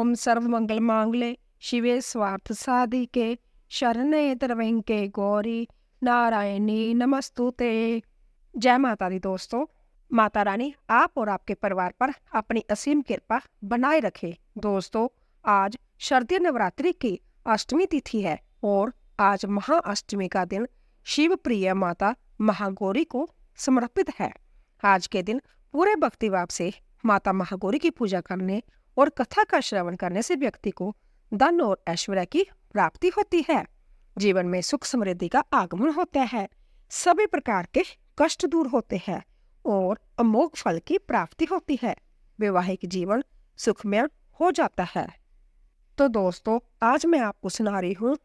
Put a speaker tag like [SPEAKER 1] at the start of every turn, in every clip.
[SPEAKER 1] ओम सर्वमंगल मांगले शिवे स्वार्थ साधिके शरण्ये त्र्यंबके गौरी नारायणी नमस्तुते। जय माता दी दोस्तों। माता रानी आप और आपके परिवार पर अपनी असीम कृपा बनाए रखे। दोस्तों, आज शारदीय नवरात्रि की अष्टमी तिथि है और आज महाअष्टमी का दिन शिव प्रिय माता महागौरी को समर्पित है। आज के दिन पूरे भक्तिभाव से माता महागौरी की पूजा करने और कथा का श्रवण करने से व्यक्ति को धन और ऐश्वर्य की प्राप्ति होती है। जीवन में सुख समृद्धि का आगमन होता है, सभी प्रकार के कष्ट दूर होते हैं और अमोघ फल की प्राप्ति होती है। वैवाहिक जीवन सुखमय हो जाता है। तो दोस्तों, आज मैं आपको सुना रही हूँ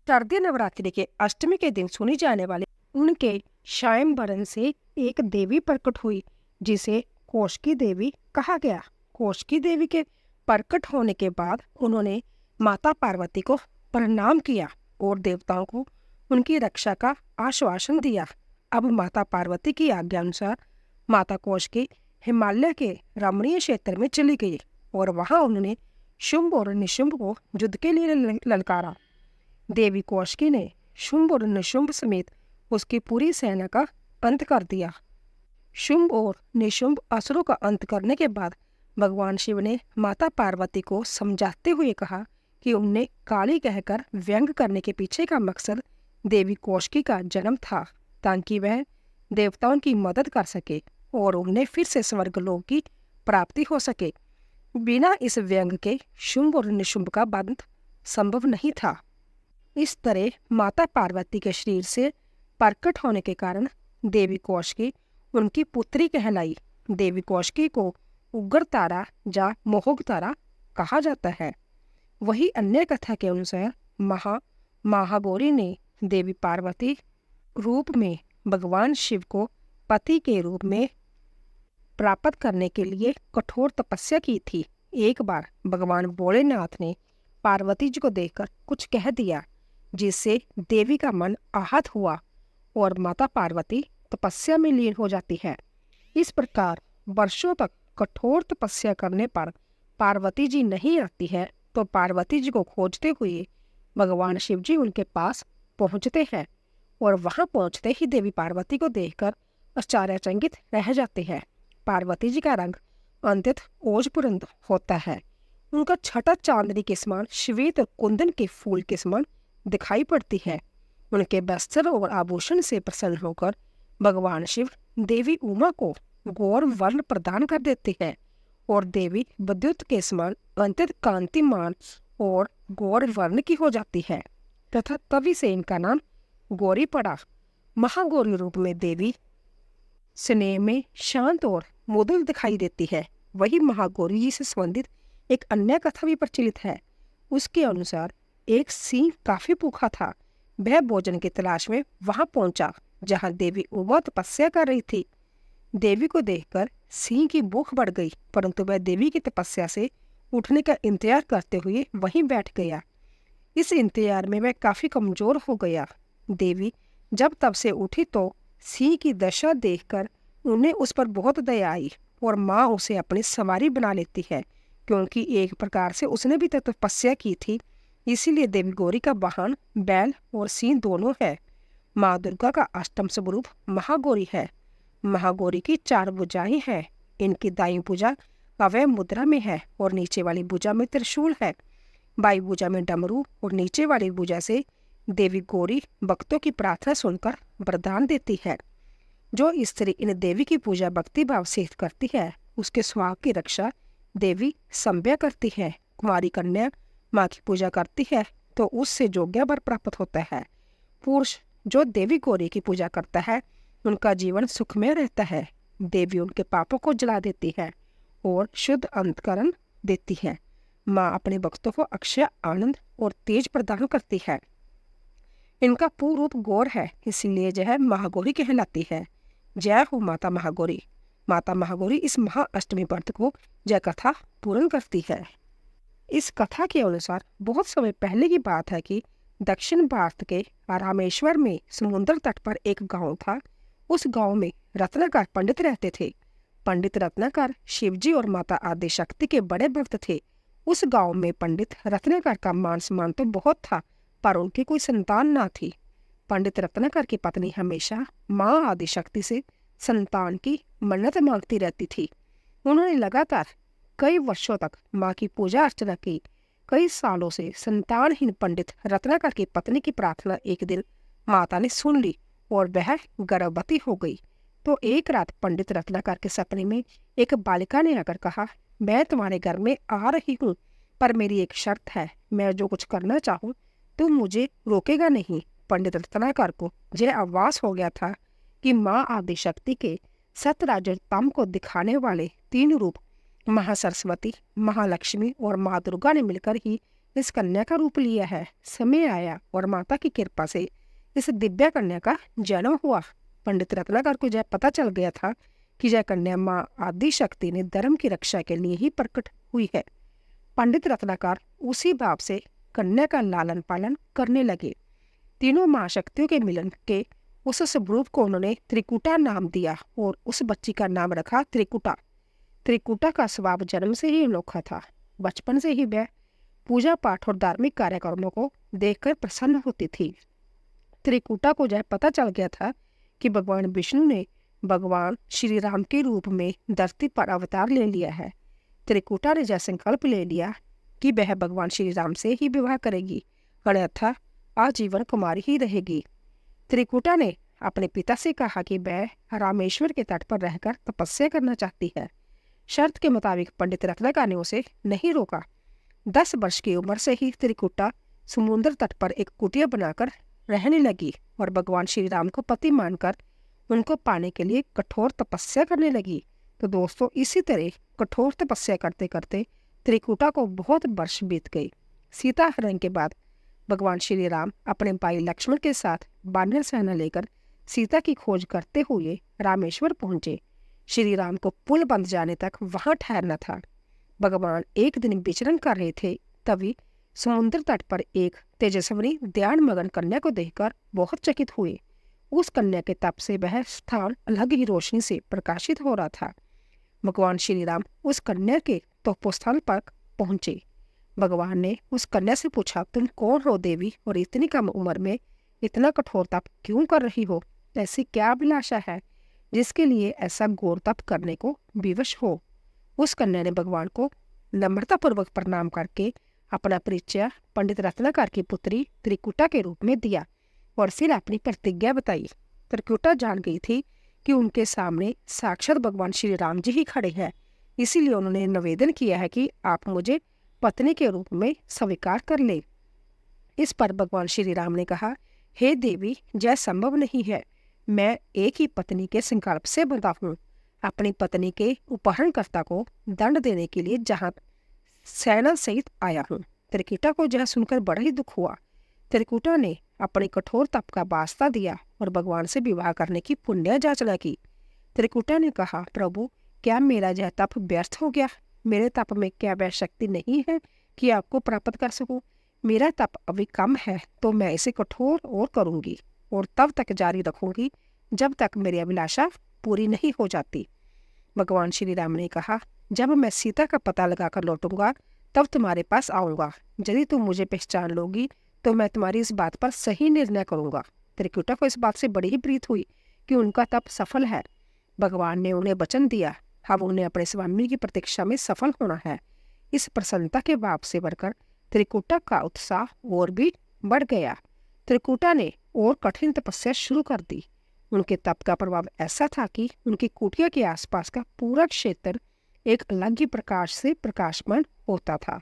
[SPEAKER 1] शारदीय नवरात्रि के अष्टमी के दिन सुनी जाने वाली उनके स्वयंवरण से एक देवी प्रकट हुई जिसे कौशिकी देवी कहा गया। कौशिकी देवी के प्रकट होने के बाद उन्होंने माता पार्वती को प्रणाम किया और देवताओं को उनकी रक्षा का आश्वासन दिया। अब माता पार्वती की आज्ञा अनुसार माता कौशिकी हिमालय के रमणीय क्षेत्र में चली गई और वहां उन्होंने शुंभ और निशुंभ को युद्ध के लिए ललकारा। देवी कौशिकी ने शुंभ और निशुंभ समेत उसकी पूरी सेना का अंत कर दिया। शुंभ और निशुंभ असुरों का अंत करने के बाद भगवान शिव ने माता पार्वती को समझाते हुए कहा कि उन्हें काली कहकर व्यंग करने के पीछे का मकसद देवी कौशिकी का जन्म था, ताकि वह देवताओं की मदद कर सके और उन्हें फिर से स्वर्गलोक की प्राप्ति हो सके। बिना इस व्यंग के शुंभ और निशुंभ का बंध संभव नहीं था। इस तरह माता पार्वती के शरीर से प्रकट होने के कारण देवी कौशिकी उनकी पुत्री कहलाई। देवी कौशिकी को उग्र तारा या मोहग तारा कहा जाता है। वही अन्य कथा के अनुसार महागौरी ने देवी पार्वती रूप में भगवान शिव को पति के रूप में प्राप्त करने के लिए कठोर तपस्या की थी। एक बार भगवान भोलेनाथ ने पार्वती जी को देखकर कुछ कह दिया जिससे देवी का मन आहत हुआ और माता पार्वती तपस्या में लीन हो जाती है। इस प्रकार वर्षों तक कठोर तपस्या करने पर पार्वती जी नहीं आती है तो पार्वती जी को खोजते हुए भगवान शिव जी उनके पास पहुंचते हैं और वहां पहुंचते ही देवी पार्वती को देखकर आश्चर्यचकित रह जाते हैं। पार्वती जी का रंग अत्यंत ओजपूर्ण होता है। उनका छटा चांदनी के समान श्वेत और कुंदन के फूल के समान दिखाई पड़ती है। उनके वस्त्र और आभूषण से प्रसन्न होकर भगवान शिव देवी उमा को गौर वर्ण प्रदान कर देते हैं और देवी विद्युत के समान अत्यंत कांतिमान और गौर वर्ण की हो जाती है तथा तभी से इनका नाम गौरी पड़ा। महागौरी रूप में देवी स्नेह में शांत और मृदुल दिखाई देती है। वही महागौरी जी से संबंधित एक अन्य कथा भी प्रचलित है। उसके अनुसार एक सिंह काफी भूखा था। वह भोजन की तलाश में वहां पहुंचा जहां देवी उमा तपस्या कर रही थी। देवी को देखकर सिंह की भूख बढ़ गई, परंतु वह देवी की तपस्या से उठने का इंतजार करते हुए वहीं बैठ गया। इस इंतजार में वह काफी कमजोर हो गया। देवी जब तब से उठी तो सिंह की दशा देखकर उन्हें उस पर बहुत दया आई और माँ उसे अपनी सवारी बना लेती है, क्योंकि एक प्रकार से उसने भी तपस्या की थी। इसीलिए देवी गौरी का वाहन बैल और सिंह दोनों है। माँ दुर्गा का अष्टम स्वरूप महागौरी है। महागौरी की 4 भुजाएं हैं। इनकी दाईं भुजा अभय मुद्रा में है और नीचे वाली भुजा में त्रिशूल है। बाईं भुजा में डमरू और नीचे वाली भुजा से देवी गौरी भक्तों की प्रार्थना सुनकर वरदान देती है। जो स्त्री इन देवी की पूजा भक्ति भाव से करती है उसके स्वभाव की रक्षा देवी संभ्या करती है। कुमारी कन्या माँ की पूजा करती है तो उससे योग्य वर प्राप्त होता है। पुरुष जो देवी गौरी की पूजा करता है उनका जीवन सुखमय रहता है। देवी उनके पापों को जला देती है और शुद्ध अंतकरण देती है। माँ अपने भक्तों को अक्षय आनंद और तेज प्रदान करती है। इनका पूर्ण रूप गौर है, इसलिए यह महागौरी कहलाती है। जय हो माता महागौरी। माता महागौरी इस महाअष्टमी व्रत को यह कथा पूर्ण करती है। इस कथा के अनुसार बहुत समय पहले की बात है कि दक्षिण भारत के रामेश्वर में समुद्र तट पर एक गांव था। उस गांव में रत्नाकर पंडित रहते थे। पंडित रत्नाकर शिवजी और माता आदिशक्ति के बड़े भक्त थे। उस गांव में पंडित रत्नाकर का मान सम्मान तो बहुत था, पर उनकी कोई संतान ना थी। पंडित रत्नाकर की पत्नी हमेशा माँ आदिशक्ति से संतान की मन्नत मांगती रहती थी। उन्होंने लगातार कई वर्षों तक माँ की पूजा अर्चना की। कई सालों से संतानहीन पंडित रत्नाकर की पत्नी की प्रार्थना एक दिन माता ने सुन ली और वह गर्भवती हो गई। तो एक रात पंडित रत्नाकर के सपने में एक बालिका ने आकर कहा, मैं तुम्हारे घर में आ रही हूँ, पर मेरी एक शर्त है, मैं जो कुछ करना चाहूँ तुम मुझे रोकेगा नहीं। पंडित रत्नाकर को यह आभास हो गया था कि माँ आदिशक्ति के सतराजतम को दिखाने वाले 3 रूप महासरस्वती, महालक्ष्मी और माँ दुर्गा ने मिलकर ही इस कन्या का रूप लिया है। समय आया और माता की कृपा से इस दिव्य कन्या का जन्म हुआ। पंडित रत्नाकर को यह पता चल गया था कि यह कन्या माँ आदिशक्ति ने धर्म की रक्षा के लिए ही प्रकट हुई है। पंडित रत्नाकर उसी भाव से कन्या का लालन पालन करने लगे। तीनों महाशक्तियों के मिलन के उस स्वरूप को उन्होंने त्रिकुटा नाम दिया और उस बच्ची का नाम रखा त्रिकुटा। त्रिकुटा का स्वभाव जन्म से ही अनोखा था। बचपन से ही वह पूजा पाठ और धार्मिक कार्यक्रमों को देखकर प्रसन्न होती थी। त्रिकुटा को यह पता चल गया था कि भगवान विष्णु ने भगवान श्री राम के रूप में धरती पर अवतार ले लिया है। त्रिकुटा ने यह संकल्प ले लिया कि वह भगवान श्री राम से ही विवाह करेगी, अन्यथा आजीवन कुमारी ही रहेगी। त्रिकुटा ने अपने पिता से कहा कि वह रामेश्वर के तट पर रहकर तपस्या करना चाहती है। शर्त के मुताबिक पंडित रत्नाकर ने उसे नहीं रोका। 10 वर्ष की उम्र से ही त्रिकुटा समुद्र तट पर एक कुटिया बनाकर रहने लगी और भगवान श्री राम को पति मानकर उनको पाने के लिए कठोर तपस्या करने लगी। तो दोस्तों, इसी तरह कठोर तपस्या करते करते त्रिकुटा को बहुत वर्ष बीत गई। सीता हरण के बाद भगवान श्री राम अपने भाई लक्ष्मण के साथ वानर सेना लेकर सीता की खोज करते हुए रामेश्वर पहुंचे। श्री राम को पुल बंध जाने तक वहां ठहरना था। भगवान एक दिन विचरण कर रहे थे, तभी समुद्र तट पर एक तेजस्विनी ध्यान मगन कन्या को देखकर बहुत चकित हुए। उस कन्या के तप से वह स्थान अलग ही रोशनी से प्रकाशित हो रहा था। भगवान श्री राम उस कन्या के तपोस्थल पर पहुंचे। भगवान ने उस कन्या से पूछा, तुम कौन हो देवी, और इतनी कम उम्र में इतना कठोर तप क्यों कर रही हो? ऐसी क्या अभिलाषा है जिसके लिए ऐसा घोर तप करने को विवश हो? उस कन्या ने भगवान को नम्रतापूर्वक प्रणाम करके अपना परिचय पंडित रत्नाकर की पुत्री त्रिकुटा के रूप में दिया और फिर अपनी प्रतिज्ञा बताई। त्रिकुटा जान गई थी कि उनके सामने साक्षात भगवान श्री राम जी ही खड़े हैं, इसीलिए उन्होंने निवेदन किया है कि आप मुझे पत्नी के रूप में स्वीकार कर ले। इस पर भगवान श्री राम ने कहा, हे देवी, यह संभव नहीं है। मैं एक ही पत्नी के संकल्प से बंधा हूँ। अपनी पत्नी के अपहरणकर्ता को दंड देने के लिए जहाँ सेना सहित आया हूँ। त्रिकुटा को यह सुनकर बड़ा ही दुख हुआ। त्रिकुटा ने अपने कठोर तप का वास्ता दिया और भगवान से विवाह करने की पुण्य याचना की। त्रिकुटा ने कहा, प्रभु, क्या मेरा यह तप व्यर्थ हो गया? मेरे तप में क्या वह शक्ति नहीं है कि आपको प्राप्त कर सकूं? मेरा तप अभी कम है, तो मैं इसे कठोर और करूंगी और तब तक जारी रखूंगी जब तक मेरी अभिलाषा पूरी नहीं हो जाती। भगवान श्री राम ने कहा, जब मैं सीता का पता लगाकर लौटूंगा तब तुम्हारे पास आऊंगा। यदि तुम मुझे पहचान लोगी तो मैं तुम्हारी इस बात पर सही निर्णय करूंगा। त्रिकुटा को इस बात से बड़ी ही प्रीत हुई कि उनका तप सफल है। भगवान ने उन्हें वचन दिया, अब उन्हें अपने स्वामी की प्रतीक्षा में सफल होना है। इस प्रसन्नता के भाव से बढ़कर त्रिकुटा का उत्साह और भी बढ़ गया। त्रिकुटा ने और कठिन तपस्या शुरू कर दी। उनके तप का प्रभाव ऐसा था कि उनकी कुटिया के आसपास का पूरा क्षेत्र एक अलग ही प्रकाश से प्रकाशमान होता था।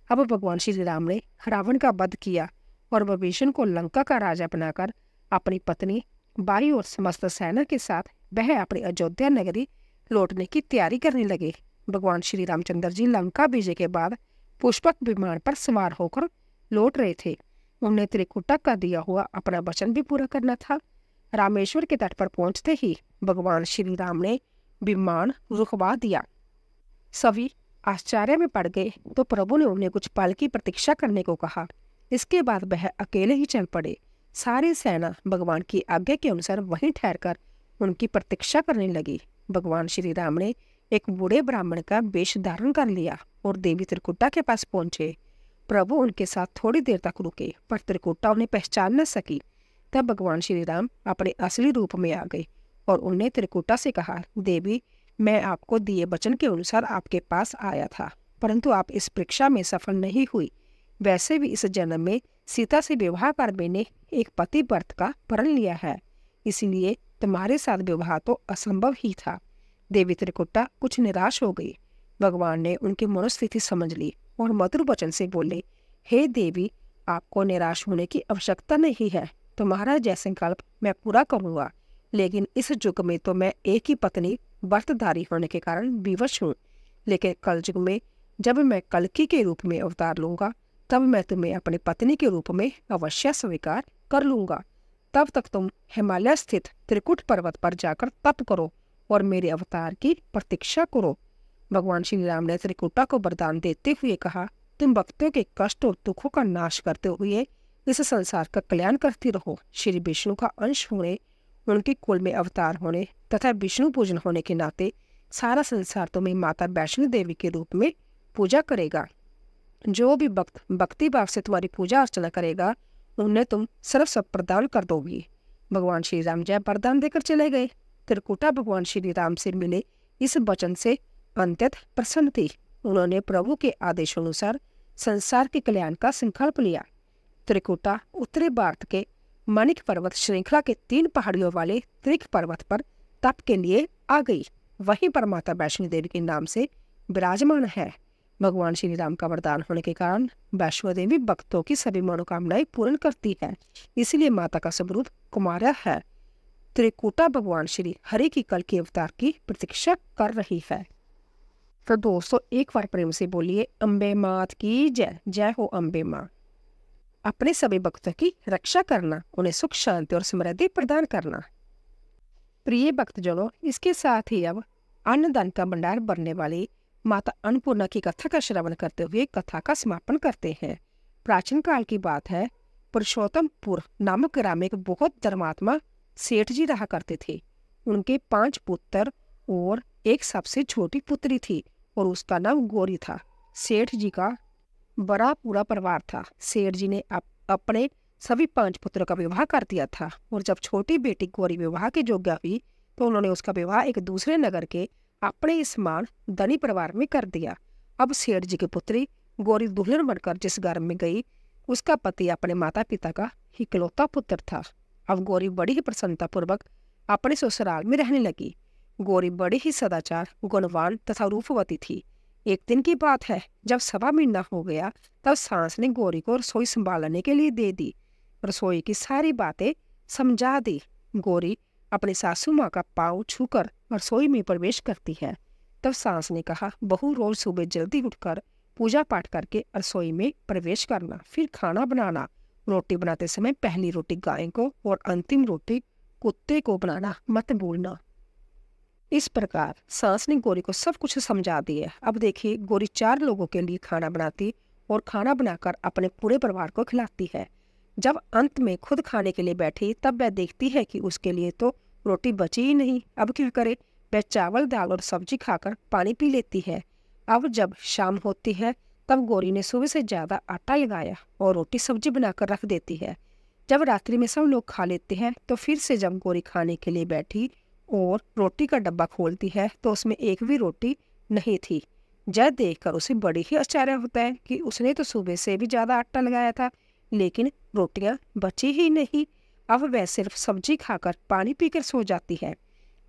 [SPEAKER 1] अब भगवान श्री राम ने रावण का वध किया और विभीषण को लंका का राजा बनाकर अपनी पत्नी, भाई और समस्त सेना के साथ वह अपनी अयोध्या नगरी लौटने की तैयारी करने लगे। भगवान श्री रामचंद्र जी लंका विजय के बाद पुष्पक विमान पर सवार होकर लौट रहे थे। उन्हें त्रिकुटा का दिया हुआ अपना वचन भी पूरा करना था। रामेश्वर के तट पर पहुंचते ही भगवान श्री राम ने विमान रुकवा दिया। सभी आश्चर्य में पड़ गए तो प्रभु ने उन्हें कुछ पल की प्रतीक्षा करने को कहा। इसके बाद वह अकेले ही चल पड़े। सारी सेना भगवान की आज्ञा के अनुसार वहीं ठहरकर उनकी प्रतीक्षा करने लगी। भगवान श्री राम ने एक बूढ़े ब्राह्मण का वेश धारण कर लिया और देवी त्रिकुटा के पास पहुंचे। प्रभु उनके साथ थोड़ी देर तक रुके, पर त्रिकुटा उन्हें पहचान न सकी। तब भगवान श्री राम अपने असली रूप में आ गए और उन्हें त्रिकुटा से कहा, देवी, मैं आपको दिए वचन के अनुसार आपके पास आया था, परंतु आप इस परीक्षा में सफल नहीं हुई। वैसे भी इस जन्म में सीता से विवाह कर मैंने एक पति व्रत का प्रण लिया है, इसलिए तुम्हारे साथ विवाह तो असंभव ही था। देवी त्रिकुटा कुछ निराश हो गई। भगवान ने उनकी मनोस्थिति समझ ली और मधुर वचन से बोले, हे देवी, आपको निराश होने की आवश्यकता नहीं है। तुम्हारा जय संकल्प मैं पूरा करूंगा, लेकिन इस युग में तो मैं एक ही पत्नी व्रतधारी होने के कारण विवश हूँ। लेकिन कल युग में जब मैं कल्कि के रूप में अवतार लूंगा, तब मैं तुम्हें अपनी पत्नी के रूप में अवश्य स्वीकार कर लूंगा। तब तक तुम हिमालय स्थित त्रिकुट पर्वत पर जाकर तप करो और मेरे अवतार की प्रतीक्षा करो। भगवान श्री राम ने त्रिकुटा को वरदान देते हुए कहा, तुम भक्तों के कष्ट और दुखों का नाश करते हुए इस संसार का कल्याण करती रहो। श्री विष्णु का अंश होने, उनके कुल में अवतार होने तथा विष्णु पूजन होने के नाते सारा संसार तुम्हें माता वैष्णो देवी के रूप में पूजा करेगा। जो भी भक्त भक्ति भाव से तुम्हारी पूजा अर्चना करेगा, उन्हें तुम सर्व प्रदान कर दोगी। भगवान श्री राम जय वरदान देकर चले गए। त्रिकुटा भगवान श्री राम से मिले इस वचन से अत्यंत प्रसन्न थी। उन्होंने प्रभु के आदेशानुसार संसार के कल्याण का संकल्प लिया। त्रिकुटा उत्तरी भारत के माणिक पर्वत श्रृंखला के 3 पहाड़ियों वाले त्रिक पर्वत पर तप के लिए आ गई। वहीं पर माता वैष्णो देवी के नाम से विराजमान है। भगवान श्री राम का वरदान होने के कारण वैष्णो देवी भक्तों की सभी मनोकामनाएं पूर्ण करती है, इसलिए माता का स्वरूप कुमारा है। त्रिकुटा भगवान श्री हरि की कल के अवतार की प्रतीक्षा कर रही है। तो दोस्तों, एक बार प्रेम से बोलिए, अम्बे मात की जय। जय हो अम्बे माँ। अपने सभी भक्तों की रक्षा करना, उन्हें सुख शांति और समृद्धि प्रदान करना। प्रिय भक्तजनों, इसके साथ ही अब अन्नदान का भंडार भरने वाली माता अन्नपूर्णा की कथा का श्रवण करते हुए कथा का समापन करते हैं। प्राचीन काल की बात है, पुरुषोत्तमपुर नामक ग्राम में एक बहुत धर्मात्मा सेठ जी रहा करते थे। उनके 5 पुत्र और एक सबसे छोटी पुत्री थी और उसका नाम गौरी था। सेठ जी का बड़ा पूरा परिवार था। सेठ जी ने अपने सभी 5 पुत्रों का विवाह कर दिया था और जब छोटी बेटी गौरी विवाह की योग्य हुई तो उन्होंने उसका विवाह एक दूसरे नगर के अपने समान धनी परिवार में कर दिया। अब सेठ जी की पुत्री गौरी दुल्हन बनकर जिस घर में गई, उसका पति अपने माता पिता का इकलौता पुत्र था। अब गौरी बड़ी ही प्रसन्नता पूर्वक अपने ससुराल में रहने लगी। गौरी बड़ी ही सदाचार, गुणवान तथा रूपवती थी। एक दिन की बात है, जब 1.25 महीना हो गया, तब सास ने गौरी को रसोई संभालने के लिए दे दी। रसोई की सारी बातें समझा दी। गौरी अपनी सासू माँ का पाँव छूकर रसोई में प्रवेश करती है। तब सास ने कहा, बहू, रोज सुबह जल्दी उठकर पूजा पाठ करके रसोई में प्रवेश करना, फिर खाना बनाना। रोटी बनाते समय पहली रोटी गाय को और अंतिम रोटी कुत्ते को बनाना मत भूलना। इस प्रकार सास ने गौरी को सब कुछ समझा दिया। अब देखिए, गौरी 4 लोगों के लिए खाना बनाती और खाना बनाकर अपने पूरे परिवार को खिलाती है। जब अंत में खुद खाने के लिए बैठी, तब वह देखती है कि उसके लिए तो रोटी बची ही नहीं। अब क्या करे? वह चावल, दाल और सब्जी खाकर पानी पी लेती है। अब जब शाम होती है, तब गौरी ने सुबह से ज्यादा आटा लगाया और रोटी सब्जी बनाकर रख देती है। जब रात्रि में सब लोग खा लेते हैं, तो फिर से जब गौरी खाने के लिए बैठी और रोटी का डब्बा खोलती है, तो उसमें एक भी रोटी नहीं थी। यह देखकर उसे बड़ी ही आश्चर्य होता है कि उसने तो सुबह से भी ज्यादा आटा लगाया था, लेकिन रोटियां बची ही नहीं। अब वह सिर्फ सब्जी खाकर पानी पीकर सो जाती है।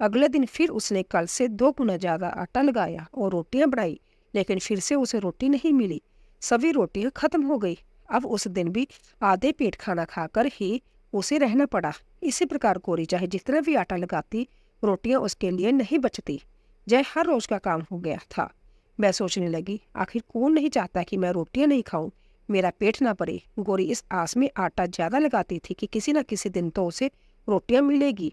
[SPEAKER 1] अगले दिन फिर उसने कल से 2 गुना ज्यादा आटा लगाया और रोटियां बनाई, लेकिन फिर से उसे रोटी नहीं मिली। सभी रोटियां खत्म हो गई। अब उस दिन भी आधे पेट खाना खाकर ही उसे रहना पड़ा। इसी प्रकार गौरी चाहे जितना भी आटा लगाती, रोटियां उसके लिए नहीं बचती। जय हर रोज का काम हो गया था। मैं सोचने लगी, आखिर कौन नहीं चाहता कि मैं रोटियां नहीं खाऊं, मेरा पेट ना भरे। गौरी इस आस में आटा ज्यादा लगाती थी कि किसी न किसी दिन तो उसे रोटियां मिलेगी,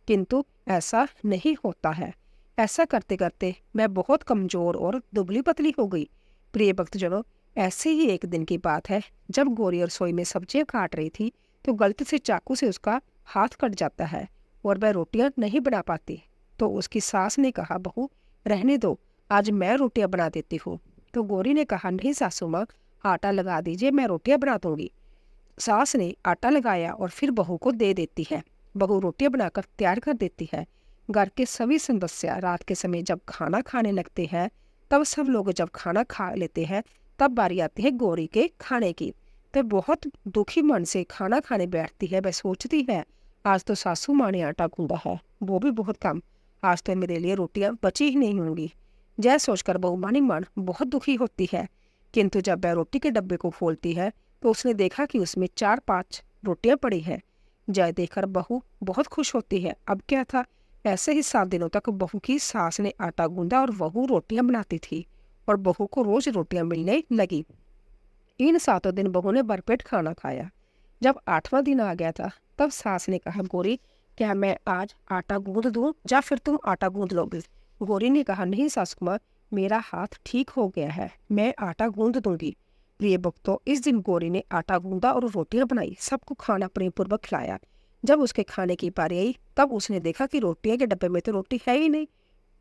[SPEAKER 1] किंतु ऐसा नहीं होता है। ऐसा करते करते मैं बहुत कमजोर और दुबली पतली हो गई। प्रिय भक्तजनों, ऐसे ही एक दिन की बात है, जब गौरी रसोई में सब्जियां काट रही थी, तो गलती से चाकू से उसका हाथ कट जाता है और वह रोटियां नहीं बना पाती। तो उसकी सास ने कहा, बहू, रहने दो, आज मैं रोटियां बना देती हूँ। तो गौरी ने कहा, नहीं सासू माँ, आटा लगा दीजिए, मैं रोटियां बना दूंगी। सास ने आटा लगाया और फिर बहू को दे देती है। बहू रोटियां बनाकर तैयार कर देती है। घर के सभी सदस्य रात के समय जब खाना खाने लगते हैं, तब सब लोग जब खाना खा लेते हैं, तब बारी आती है गौरी के खाने की। तो बहुत दुखी मन से खाना खाने बैठती है। वह सोचती है, आज तो सासू माँ ने आटा गूंदा है, वो भी बहुत कम। आज तो मेरे लिए रोटियां बची ही नहीं होंगी। जय सोचकर बहू मानी मन बहुत दुखी होती है। किंतु जब वह रोटी के डब्बे को खोलती है, तो उसने देखा कि उसमें 4-5 रोटियां पड़ी हैं। जय देखकर बहू बहुत खुश होती है। अब क्या था, ऐसे ही 7 दिनों तक बहू की सास ने आटा गूंदा और बहू रोटियां बनाती थी और बहू को रोज रोटियां मिलने लगी। इन 7 दिन बहू ने भरपेट खाना खाया। जब 8वां दिन आ गया था, तब सास ने कहा, गौरी क्या मैं आज आटा गूंद दूं या फिर तुम आटा गूंद लोगे? गौरी ने कहा, नहीं सासू माँ, मेरा हाथ ठीक हो गया है, मैं आटा गूंद दूंगी। प्रिय भक्तों, इस दिन गौरी ने आटा गूंदा और रोटियां बनाई, सबको खाना प्रेमपूर्वक खिलाया। जब उसके खाने की बारी आई, तब उसने देखा कि रोटियां के डब्बे में तो रोटी है ही नहीं,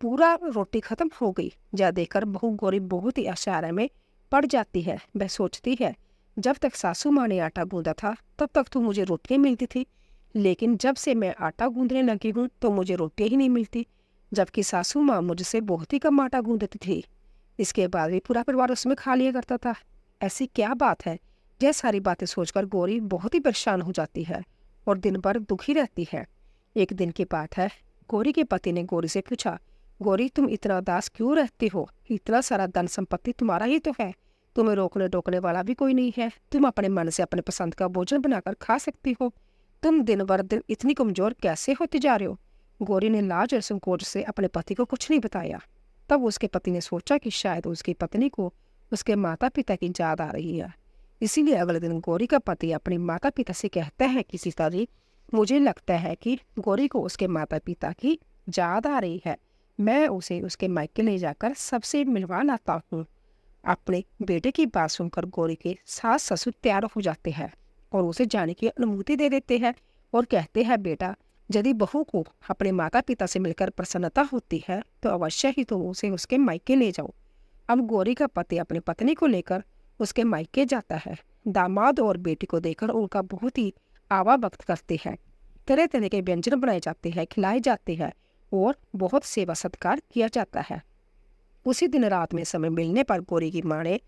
[SPEAKER 1] पूरा रोटी खत्म हो गई। जा देखकर बहू गौरी बहुत ही आश्चर्य में पड़ जाती है। वह सोचती है, जब तक सासू माँ ने आटा गूंदा था, तब तक तो मुझे रोटियां मिलती थी, लेकिन जब से मैं आटा गूंदने लगी हूँ तो मुझे रोटियां ही नहीं मिलती, जबकि सासू माँ मुझसे बहुत ही कम आटा गूंदती थी। इसके बाद भी पूरा परिवार उसमें खा लिया करता था। ऐसी क्या बात है? यह सारी बातें सोचकर गौरी बहुत ही परेशान हो जाती है और दिन भर दुखी रहती है। एक दिन की बात है, गौरी के पति ने गौरी से पूछा, गौरी तुम इतना उदास क्यों रहती हो? इतना सारा धन संपत्ति तुम्हारा ही तो है, तुम्हें रोकने टोकने वाला भी कोई नहीं है, तुम अपने मन से अपने पसंद का भोजन बनाकर खा सकती हो, तुम दिन भर दिन इतनी कमजोर कैसे होते जा रहे हो? गौरी ने लाज और संकोच से अपने पति को कुछ नहीं बताया। तब उसके पति ने सोचा कि शायद उसकी पत्नी को उसके माता पिता की याद आ रही है। इसीलिए अगले दिन गौरी का पति अपने माता पिता से कहता है, किसी तरह मुझे लगता है कि गौरी को उसके माता पिता की याद आ रही है, मैं उसे उसके मायके ले जाकर सबसे मिलवा लाता हूँ। अपने बेटे की बात सुनकर गौरी के सास ससुर तैयार हो जाते हैं और उसे जाने की अनुमति दे देते हैं और कहते हैं, बेटा यदि बहू को अपने माता पिता से मिलकर प्रसन्नता होती है तो अवश्य ही तुम उसे उसके मायके ले जाओ। अब गौरी का पति अपनी पत्नी को लेकर उसके मायके जाता है। दामाद और बेटी को देखकर उनका बहुत ही आवा व्यक्त करते हैं। तरह तरह के व्यंजन बनाए जाते हैं, खिलाए जाते हैं और बहुत सेवा सत्कार किया जाता है। उसी दिन रात में समय मिलने पर गौरी की माँ ने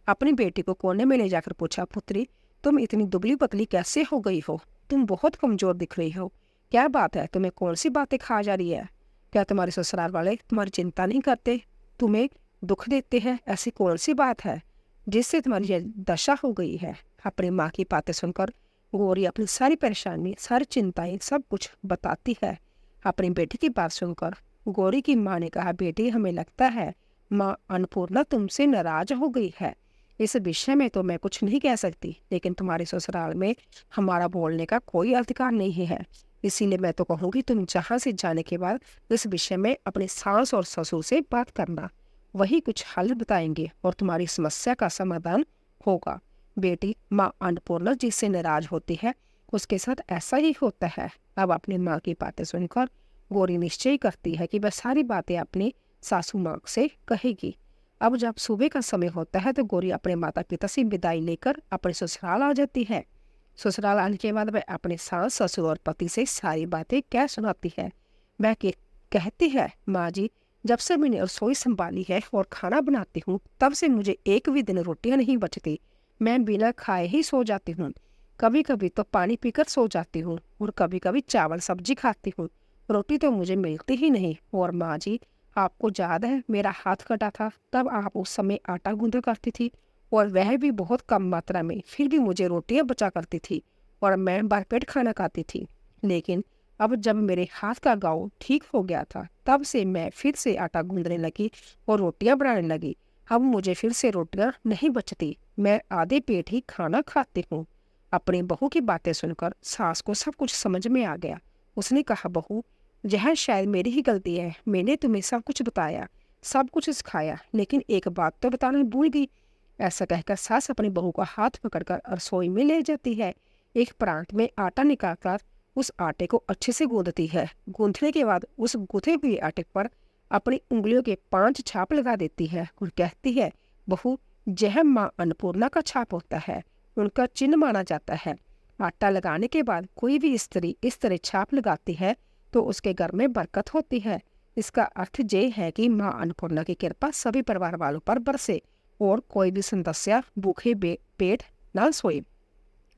[SPEAKER 1] अपनी बेटी को कोने में ले जाकर पूछा, पुत्री तुम इतनी दुबली पतली कैसे हो गई हो? तुम बहुत कमजोर दिख रही हो, क्या बात है? तुम्हें कौन सी बातें खा जा रही है? क्या तुम्हारे ससुराल वाले तुम्हारी चिंता नहीं करते, तुम्हें दुख देते हैं? ऐसी कौन सी बात है जिससे तुम्हारी यह दशा हो गई है? अपनी माँ की बातें सुनकर गौरी अपनी सारी परेशानी, सारी चिंताएं, सब कुछ बताती है। अपनी बेटी की बात सुनकर गौरी की माँ ने कहा, बेटी हमें लगता है माँ अन्नपूर्णा तुमसे नाराज हो गई है। इस विषय में तो मैं कुछ नहीं कह सकती, लेकिन तुम्हारे ससुराल में हमारा बोलने का कोई अधिकार नहीं है। इसीलिए मैं तो कहूँगी तुम जहाँ से जाने के बाद इस विषय में अपने सास और ससुर से बात करना, वही कुछ हल बताएंगे और तुम्हारी समस्या का समाधान होगा। बेटी माँ अन्नपूर्णा जिससे नाराज होती है उसके साथ ऐसा ही होता है। अब अपनी माँ की बातें सुनकर गौरी निश्चय करती है कि वह सारी बातें अपनी सासू माँ से कहेगी। अब जब सुबह का समय होता है तो गौरी अपने माता पिता से विदाई लेकर अपने ससुराल आ जाती है। ससुराल आने के बाद वह अपने सास ससुर और पति से सारी बातें कह सुनाती है। वह कहती है, माँ जी जब से मैंने रसोई संभाली है और खाना बनाती हूँ तब से मुझे एक भी दिन रोटियां नहीं बचती, मैं बिना खाए ही सो जाती हूँ। कभी कभी तो पानी पीकर सो जाती हूँ और कभी कभी चावल सब्जी खाती हूँ, रोटी तो मुझे मिलती ही नहीं। और माँ जी आपको याद है मेरा हाथ कटा था, तब आप उस समय आटा गूंदा करती थी और वह भी बहुत कम मात्रा में, फिर भी मुझे रोटियां बचा करती थी और मैं भरपेट खाना खाती थी। लेकिन अब जब मेरे हाथ का घाव ठीक हो गया था तब से मैं फिर से आटा गूंदने लगी और रोटियां बनाने लगी। अब मुझे फिर से रोटियां नहीं बचती, मैं आधे पेट ही खाना खाती हूँ। अपनी बहू की बातें सुनकर सास को सब कुछ समझ में आ गया। उसने कहा, बहू यह शायद मेरी ही गलती है, मैंने तुम्हें सब कुछ बताया, सब कुछ सिखाया, लेकिन एक बात तो बताना भूल गई। ऐसा कहकर सास अपनी बहू का हाथ पकड़कर रसोई में ले जाती है। एक परात में आटा निकालकर उस आटे को अच्छे से गूंदती है। गूंदने के बाद उस गूंथे हुए आटे पर अपनी उंगलियों के 5 छाप लगा देती है और कहती है, बहू, यह माँ अन्नपूर्णा का छाप होता है, उनका चिन्ह माना जाता है। आटा लगाने के बाद कोई भी स्त्री इस तरह छाप लगाती है तो उसके घर में बरकत होती है। इसका अर्थ ये है कि माँ अन्नपूर्णा की कृपा सभी परिवार वालों पर बरसे और कोई भी सदस्य भूखे पेट ना सोए।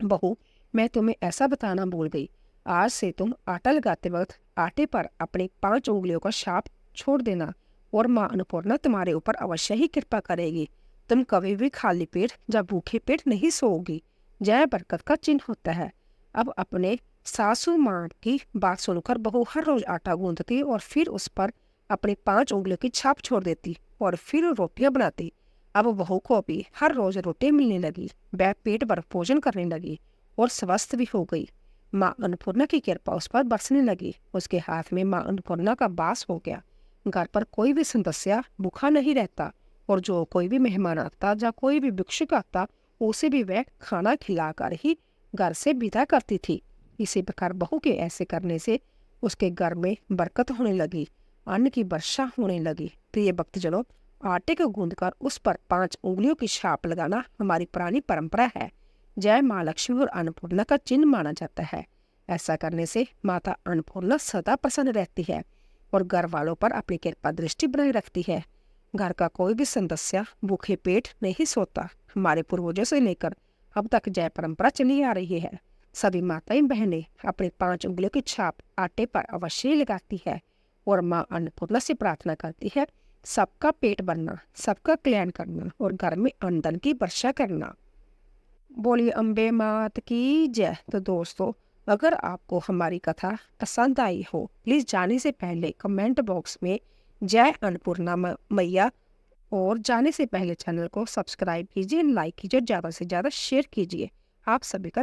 [SPEAKER 1] बहू, मैं तुम्हें ऐसा बताना भूल गई, आज से तुम आटा लगाते वक्त आटे पर अपनी 5 उंगलियों का छाप छोड़ देना और माँ अन्नपूर्णा तुम्हारे ऊपर अवश्य ही कृपा करेगी। तुम कभी भी खाली पेट या भूखे पेट नहीं सोओगी। जय बरकत का चिन्ह होता है। अब अपने सासू माँ की बात सुनकर बहू हर रोज आटा गूंथती और फिर उस पर अपनी 5 उंगलियों की छाप छोड़ देती और फिर रोटियां बनाती। अब बहू को भी हर रोज रोटी मिलने लगी। वह पेट भर भोजन करने लगी और स्वस्थ भी हो गई। माँ अन्नपूर्णा की कृपा उस पर बरसने लगी। उसके हाथ में माँ अन्नपूर्णा का वास हो गया। घर पर कोई भी सदस्य भूखा नहीं रहता और जो कोई भी मेहमान आता या कोई भी भिक्षुक आता उसे भी वह खाना खिलाकर ही घर से विदा करती थी। इसी प्रकार बहू के ऐसे करने से उसके घर में बरकत होने लगी, अन्न की वर्षा होने लगी। प्रिय भक्तजनों, आटे को गूंदकर उस पर 5 उंगलियों की छाप लगाना हमारी पुरानी परंपरा है। जय माँ लक्ष्मी और अन्नपूर्णा का चिन्ह माना जाता है। ऐसा करने से माता अन्नपूर्णा सदा प्रसन्न रहती है और घर वालों पर अपनी कृपा दृष्टि बनाए रखती है। घर का कोई भी सदस्य भूखे पेट नहीं सोता। हमारे पूर्वजों से लेकर अब तक जय परंपरा चली आ रही है। सभी माताएं बहनें अपनी 5 उंगलियों की छाप आटे पर अवश्य ही लगाती है और माँ अन्नपूर्णा से प्रार्थना करती है, सबका पेट भरना, सबका कल्याण करना और घर में आमदन की वर्षा करना। बोलिए अम्बे मात की जय। तो दोस्तों, अगर आपको हमारी कथा पसंद आई हो, प्लीज़ जाने से पहले कमेंट बॉक्स में जय अन्नपूर्णा मैया और जाने से पहले चैनल को सब्सक्राइब कीजिए, लाइक कीजिए, ज़्यादा से ज़्यादा शेयर कीजिए। आप सभी का